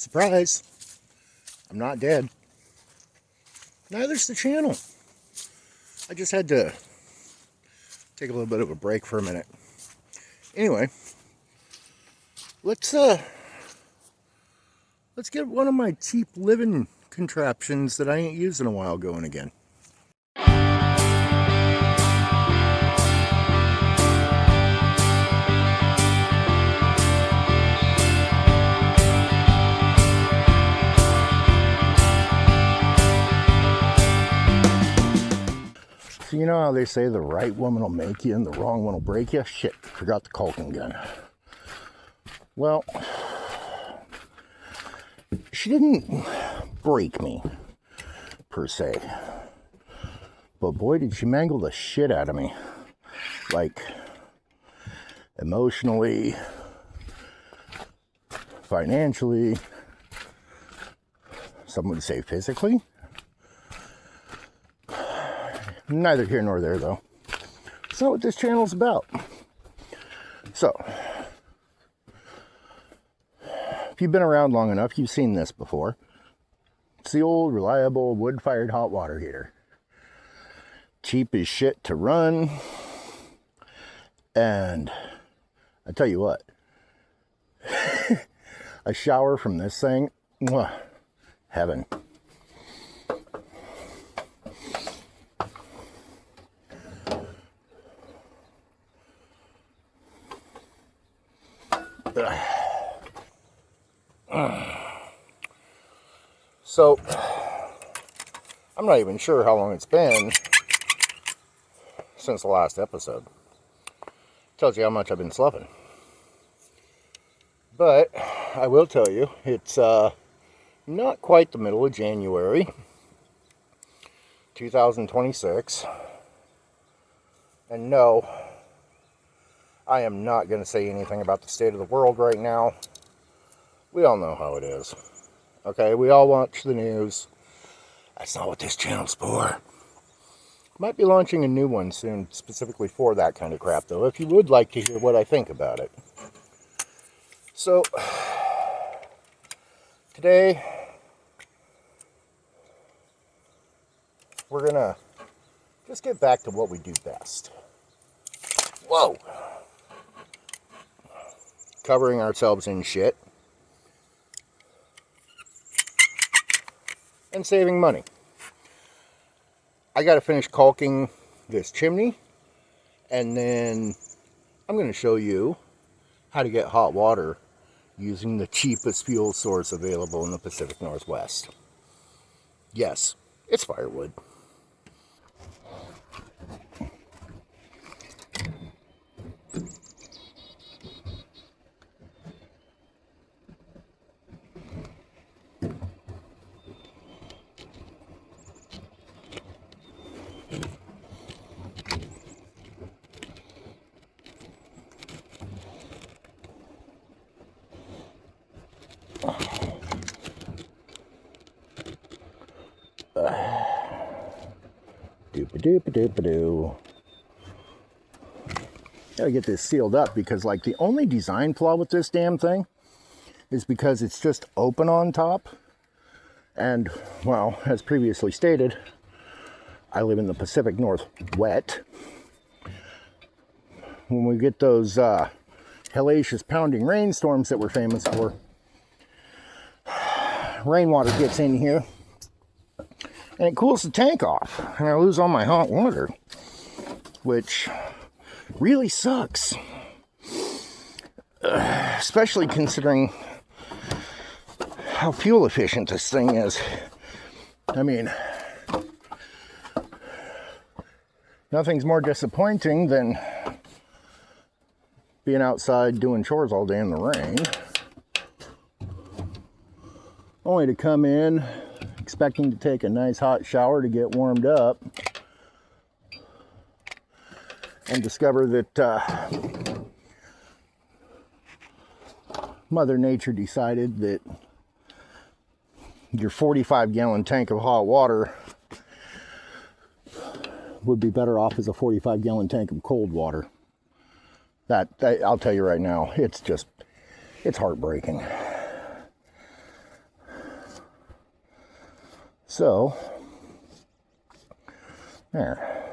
Surprise! I'm not dead. Neither's the channel. I just had to take a little bit of a break for a minute. Anyway, let's get one of my cheap living contraptions that I ain't used in a while going again. So you know how they say the right woman will make you and the wrong one will break you? Shit, forgot the caulking gun. Well, she didn't break me, per se. But boy, did she mangle the shit out of me. Like, emotionally, financially, some would say physically. Neither here nor there, though. That's not what this channel's about. So, if you've been around long enough, you've seen this before. It's the old, reliable, wood-fired hot water heater. Cheap as shit to run. And I tell you what, a shower from this thing, mwah, heaven. So, I'm not even sure how long it's been since the last episode. Tells you how much I've been sloughing. But, I will tell you, it's not quite the middle of January, 2026. And no, I am not going to say anything about the state of the world right now. We all know how it is. Okay, we all watch the news. That's not what this channel's for. Might be launching a new one soon, specifically for that kind of crap, though, if you would like to hear what I think about it. So, today, we're gonna just get back to what we do best. Whoa! Covering ourselves in shit. And saving money. I got to finish caulking this chimney, and then I'm going to show you how to get hot water using the cheapest fuel source available in the Pacific Northwest. Yes, it's firewood. Doop-a-doop-a-doop-a-doo. Gotta get this sealed up because, like, the only design flaw with this damn thing is because it's just open on top. And, well, as previously stated, I live in the Pacific Northwest. When we get those hellacious pounding rainstorms that we're famous for, rainwater gets in here and it cools the tank off, and I lose all my hot water, which really sucks. Especially considering how fuel efficient this thing is. I mean, nothing's more disappointing than being outside doing chores all day in the rain, only to come in expecting to take a nice hot shower to get warmed up and discover that Mother Nature decided that your 45-gallon tank of hot water would be better off as a 45-gallon tank of cold water. That, I'll tell you right now, it's heartbreaking. So, there.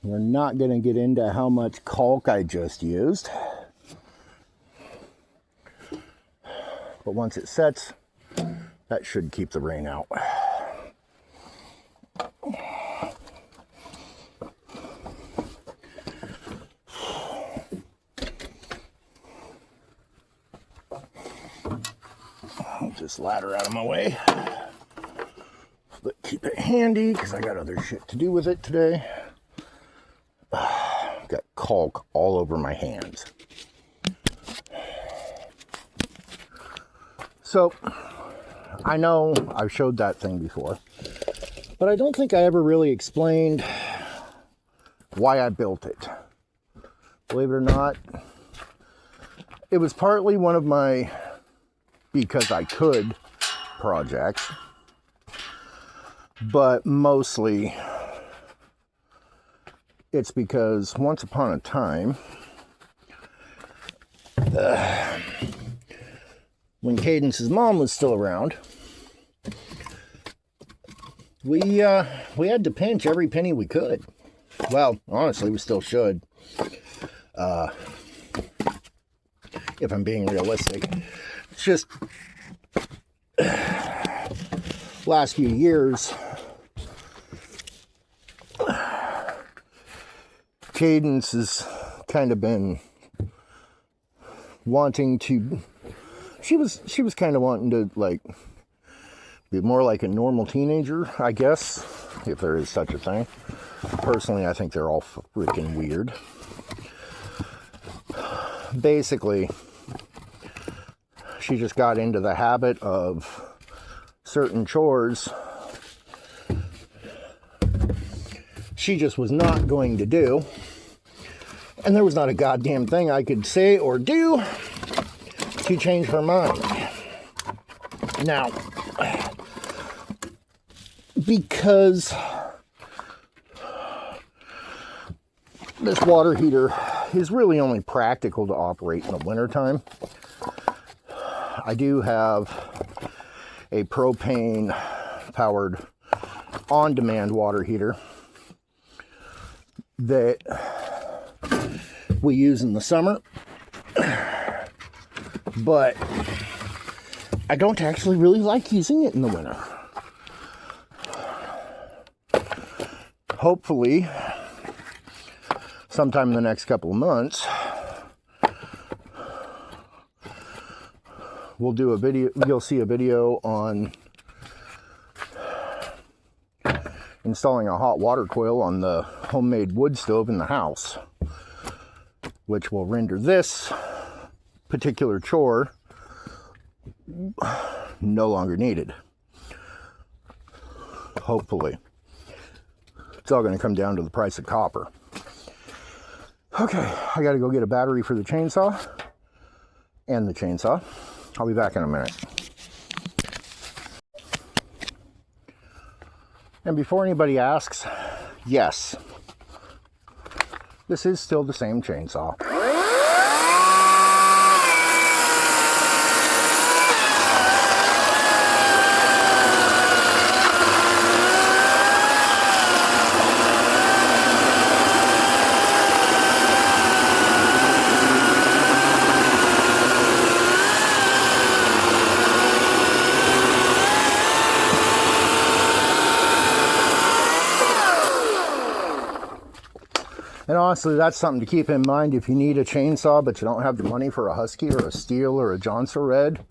We're not going to get into how much caulk I just used. But once it sets, that should keep the rain out. I'll just ladder out of my way. But keep it handy because I got other shit to do with it today. Got caulk all over my hands. So, I know I've showed that thing before, but I don't think I ever really explained why I built it. Believe it or not, it was partly one of my because I could projects, but mostly it's because once upon a time, when Cadence's mom was still around, we had to pinch every penny we could. Well, honestly, we still should. If I'm being realistic. It's just last few years, Cadence has kind of been wanting to, she was kind of wanting to like be more like a normal teenager, I guess, if there is such a thing. Personally, I think they're all freaking weird. Basically, she just got into the habit of certain chores she just was not going to do. And there was not a goddamn thing I could say or do to change her mind. Now, because this water heater is really only practical to operate in the wintertime, I do have a propane powered on-demand water heater that we use in the summer, but I don't actually really like using it in the winter. Hopefully, sometime in the next couple of months, we'll do a video, you'll see a video on installing a hot water coil on the homemade wood stove in the house, which will render this particular chore no longer needed. Hopefully. It's all going to come down to the price of copper. Okay, I got to go get a battery for the chainsaw and the chainsaw. I'll be back in a minute. And before anybody asks, yes, this is still the same chainsaw. And honestly, that's something to keep in mind if you need a chainsaw, but you don't have the money for a Husky or a Steel or a Johnson Red.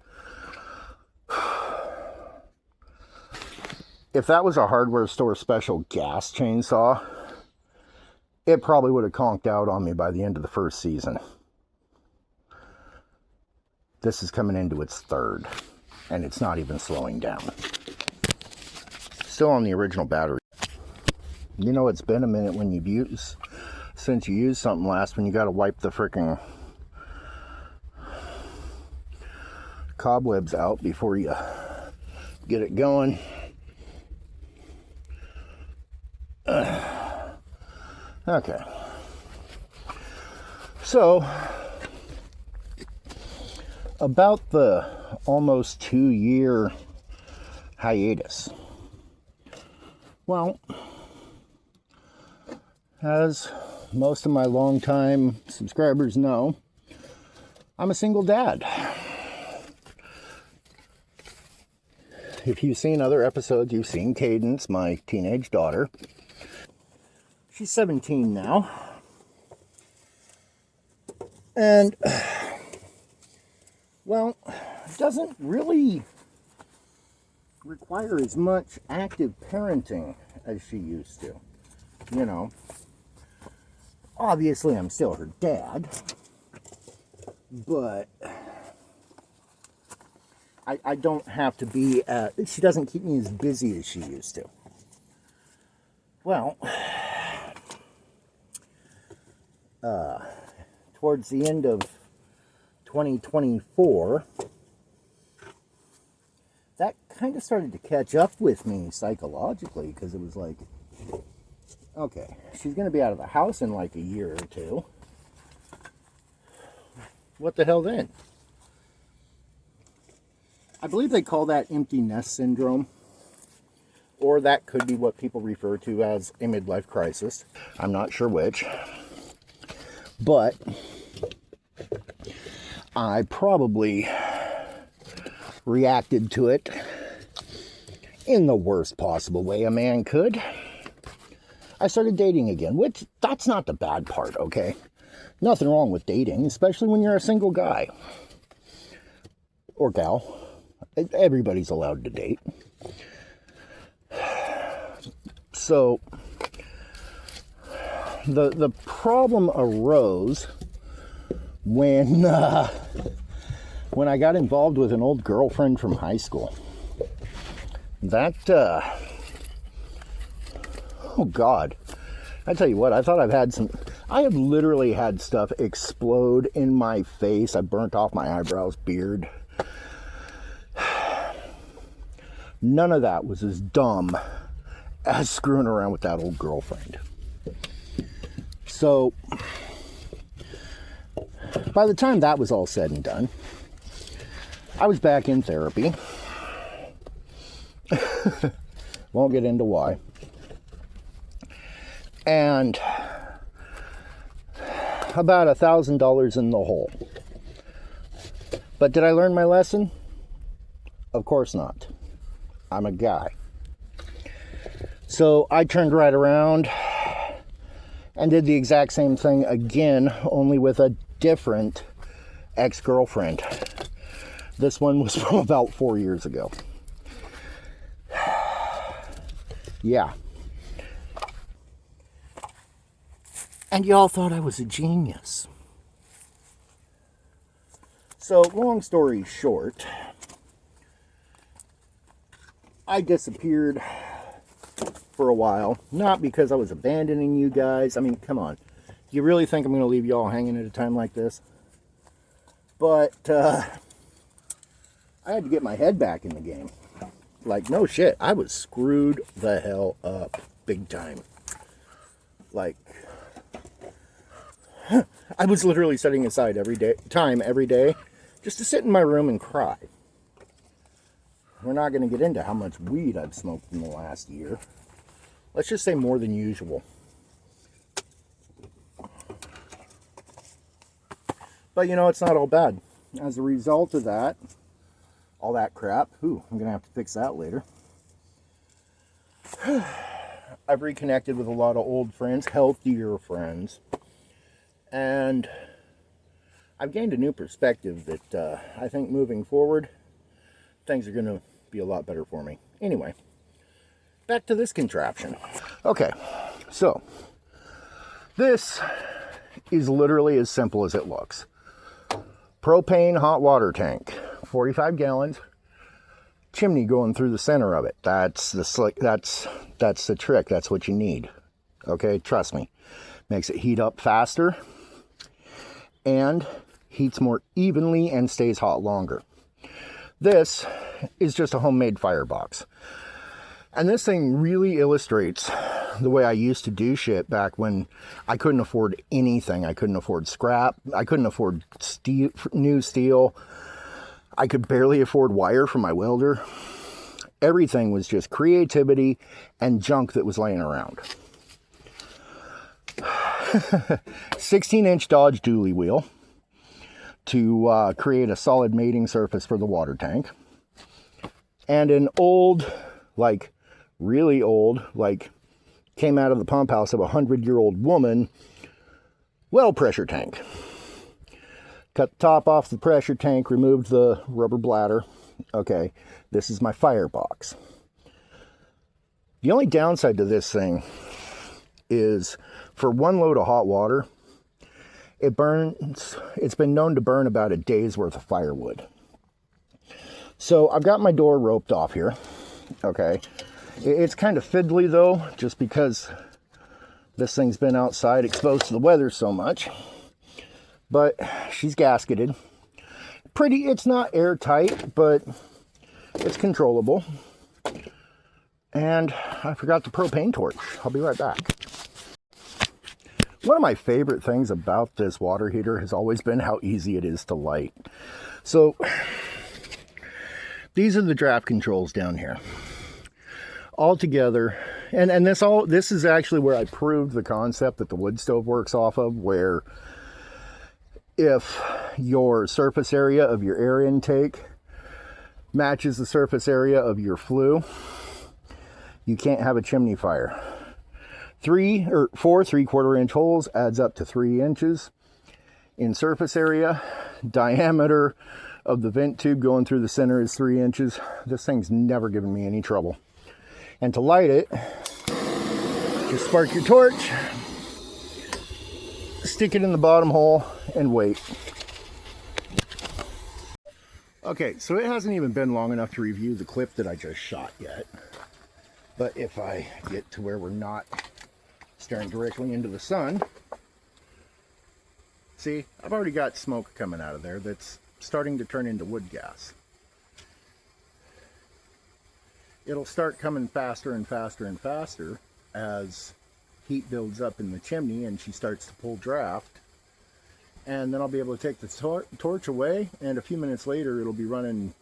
If that was a hardware store special gas chainsaw, it probably would have conked out on me by the end of the first season. This is coming into its third, and it's not even slowing down. Still on the original battery. You know, it's been a minute when you've used... Since you used something last, when you got to wipe the frickin' cobwebs out before you get it going. Okay. So, about the almost 2-year hiatus. Well, as most of my longtime subscribers know, I'm a single dad. If you've seen other episodes, you've seen Cadence, my teenage daughter. She's 17 now. And, well, doesn't really require as much active parenting as she used to. You know, obviously I'm still her dad, but I don't have to be, she doesn't keep me as busy as she used to. Well, towards the end of 2024, that kind of started to catch up with me psychologically, because it was like, okay, she's going to be out of the house in like a year or two. What the hell then? I believe they call that empty nest syndrome, or that could be what people refer to as a midlife crisis. I'm not sure which, but I probably reacted to it in the worst possible way a man could. I started dating again, which that's not the bad part, okay? Nothing wrong with dating, especially when you're a single guy or gal. Everybody's allowed to date. So the problem arose when I got involved with an old girlfriend from high school. That oh God, I tell you what, I thought I have literally had stuff explode in my face. I burnt off my eyebrows, beard. None of that was as dumb as screwing around with that old girlfriend. So, by the time that was all said and done, I was back in therapy. Won't get into why. And about $1,000 in the hole. But did I learn my lesson? Of course not. I'm a guy. So I turned right around and did the exact same thing again, only with a different ex-girlfriend. This one was from about 4 years ago. Yeah. And y'all thought I was a genius. So, long story short, I disappeared for a while. Not because I was abandoning you guys. I mean, come on. Do you really think I'm going to leave y'all hanging at a time like this? But, I had to get my head back in the game. Like, no shit. I was screwed the hell up. Big time. Like, I was literally setting aside every day, just to sit in my room and cry. We're not going to get into how much weed I've smoked in the last year. Let's just say more than usual. But you know, it's not all bad. As a result of that, all that crap, I'm going to have to fix that later. I've reconnected with a lot of old friends, healthier friends. And I've gained a new perspective that I think moving forward, things are going to be a lot better for me. Anyway, back to this contraption. Okay, so this is literally as simple as it looks. Propane hot water tank, 45 gallons, chimney going through the center of it. That's the trick. That's what you need. Okay, trust me. Makes it heat up faster and heats more evenly and stays hot longer. This is just a homemade firebox. And this thing really illustrates the way I used to do shit back when I couldn't afford anything. I couldn't afford scrap. I couldn't afford new steel. I could barely afford wire for my welder. Everything was just creativity and junk that was laying around. 16-inch Dodge dually wheel to create a solid mating surface for the water tank. And an old, like really old, like came out of the pump house of a 100-year-old woman, well pressure tank. Cut the top off the pressure tank, removed the rubber bladder. Okay, this is my firebox. The only downside to this thing is for one load of hot water, it's been known to burn about a day's worth of firewood. So I've got my door roped off here. Okay, it's kind of fiddly though, just because this thing's been outside exposed to the weather so much. But she's gasketed. Pretty, it's not airtight, but it's controllable. And I forgot the propane torch. I'll be right back. One of my favorite things about this water heater has always been how easy it is to light. So these are the draft controls down here. All together, and this is actually where I proved the concept that the wood stove works off of, where if your surface area of your air intake matches the surface area of your flue, you can't have a chimney fire. 4 3/4-inch holes adds up to 3 inches in surface area. Diameter of the vent tube going through the center is 3 inches. This thing's never given me any trouble. And to light it, just spark your torch, stick it in the bottom hole, and wait. Okay, so it hasn't even been long enough to review the clip that I just shot yet. But if I get to where we're not staring directly into the sun, see, I've already got smoke coming out of there that's starting to turn into wood gas. It'll start coming faster and faster and faster as heat builds up in the chimney and she starts to pull draft. And then I'll be able to take the torch away, and a few minutes later it'll be running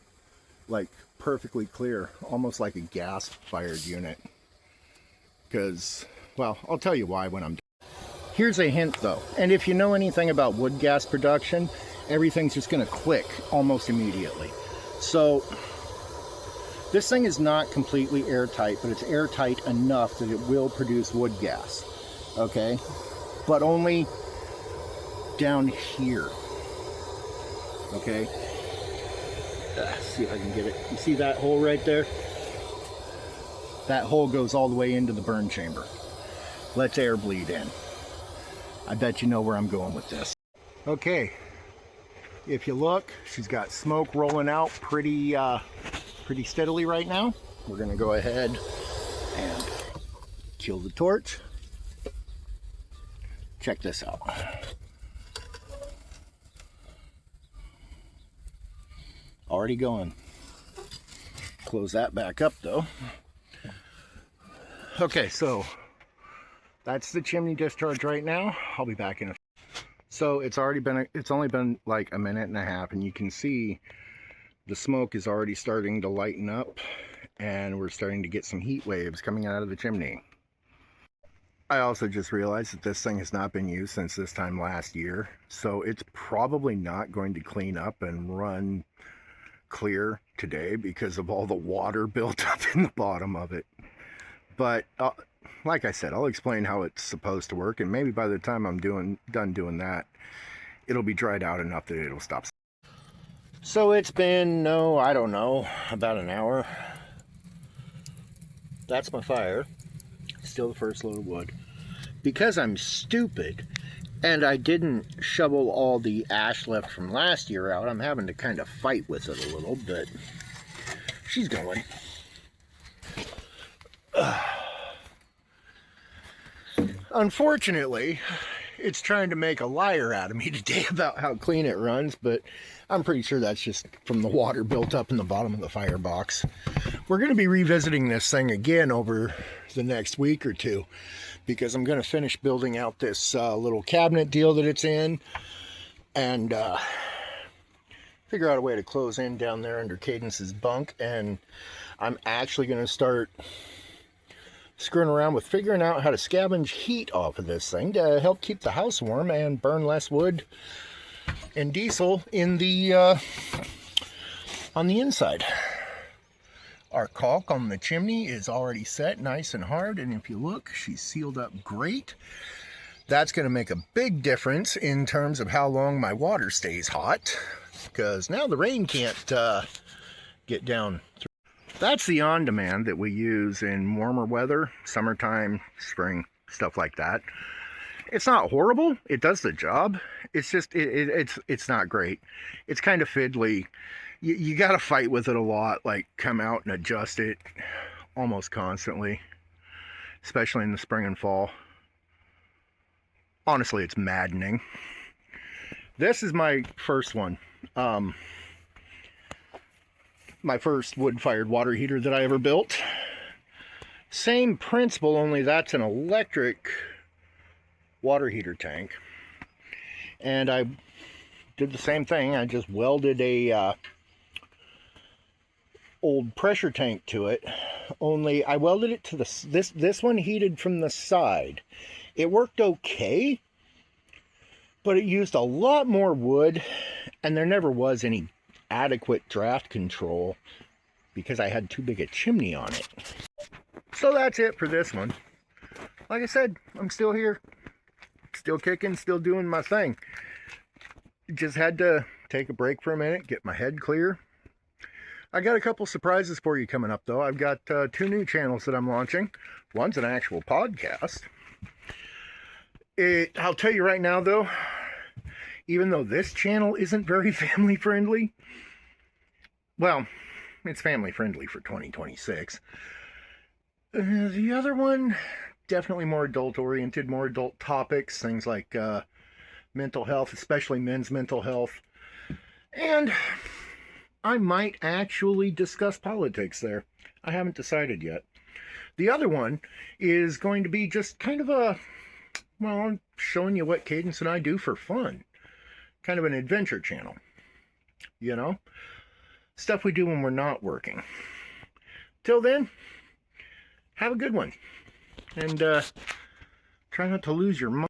like perfectly clear, almost like a gas-fired unit. Because, well, I'll tell you why when I'm done. Here's a hint though, and if you know anything about wood gas production, everything's just going to click almost immediately. So this thing is not completely airtight, but it's airtight enough that it will produce wood gas. Okay, but only down here. Okay, see if I can get it. You see that hole right there? That hole goes all the way into the burn chamber. Let's air bleed in. I bet you know where I'm going with this. Okay, if you look, she's got smoke rolling out pretty steadily right now. We're gonna go ahead and kill the torch. Check this out. Already going. Close that back up though. Okay, so that's the chimney discharge right now. I'll be back in a. So it's only been like a minute and a half, and you can see the smoke is already starting to lighten up, and we're starting to get some heat waves coming out of the chimney. I also just realized that this thing has not been used since this time last year, so it's probably not going to clean up and run clear today because of all the water built up in the bottom of it. But like I said, I'll explain how it's supposed to work, and maybe by the time I'm done doing that, it'll be dried out enough that it'll stop. So it's been, I don't know, about an hour. That's my fire. Still the first load of wood. Because I'm stupid and I didn't shovel all the ash left from last year out, I'm having to kind of fight with it a little, but she's going. Unfortunately, it's trying to make a liar out of me today about how clean it runs, but I'm pretty sure that's just from the water built up in the bottom of the firebox. We're going to be revisiting this thing again over the next week or two, because I'm going to finish building out this little cabinet deal that it's in, and figure out a way to close in down there under Cadence's bunk, and I'm actually going to start screwing around with figuring out how to scavenge heat off of this thing to help keep the house warm and burn less wood and diesel in the on the inside. Our caulk on the chimney is already set nice and hard, and if you look, she's sealed up great. That's going to make a big difference in terms of how long my water stays hot, because now the rain can't get down through. That's the on-demand that we use in warmer weather, summertime, spring, stuff like that. It's not horrible. It does the job. It's just, it's not great. It's kind of fiddly. You got to fight with it a lot, like come out and adjust it almost constantly, especially in the spring and fall. Honestly, it's maddening. This is my first one. My first wood-fired water heater that I ever built. Same principle, only that's an electric water heater tank. And I did the same thing. I just welded a old pressure tank to it. Only I welded it to this one heated from the side. It worked okay, but it used a lot more wood, and there never was any adequate draft control because I had too big a chimney on it. So that's it for this one. Like I said, I'm still here, still kicking, still doing my thing. Just had to take a break for a minute, get my head clear. I got a couple surprises for you coming up, though. I've got 2 new channels that I'm launching. One's an actual podcast. I'll tell you right now, though, even though this channel isn't very family friendly, well, it's family friendly for 2026. The other one, definitely more adult oriented, more adult topics, things like mental health, especially men's mental health. And I might actually discuss politics there. I haven't decided yet. The other one is going to be just kind of a, well, I'm showing you what Cadence and I do for fun. Kind of an adventure channel. You know? Stuff we do when we're not working. Till then, have a good one. And try not to lose your mind.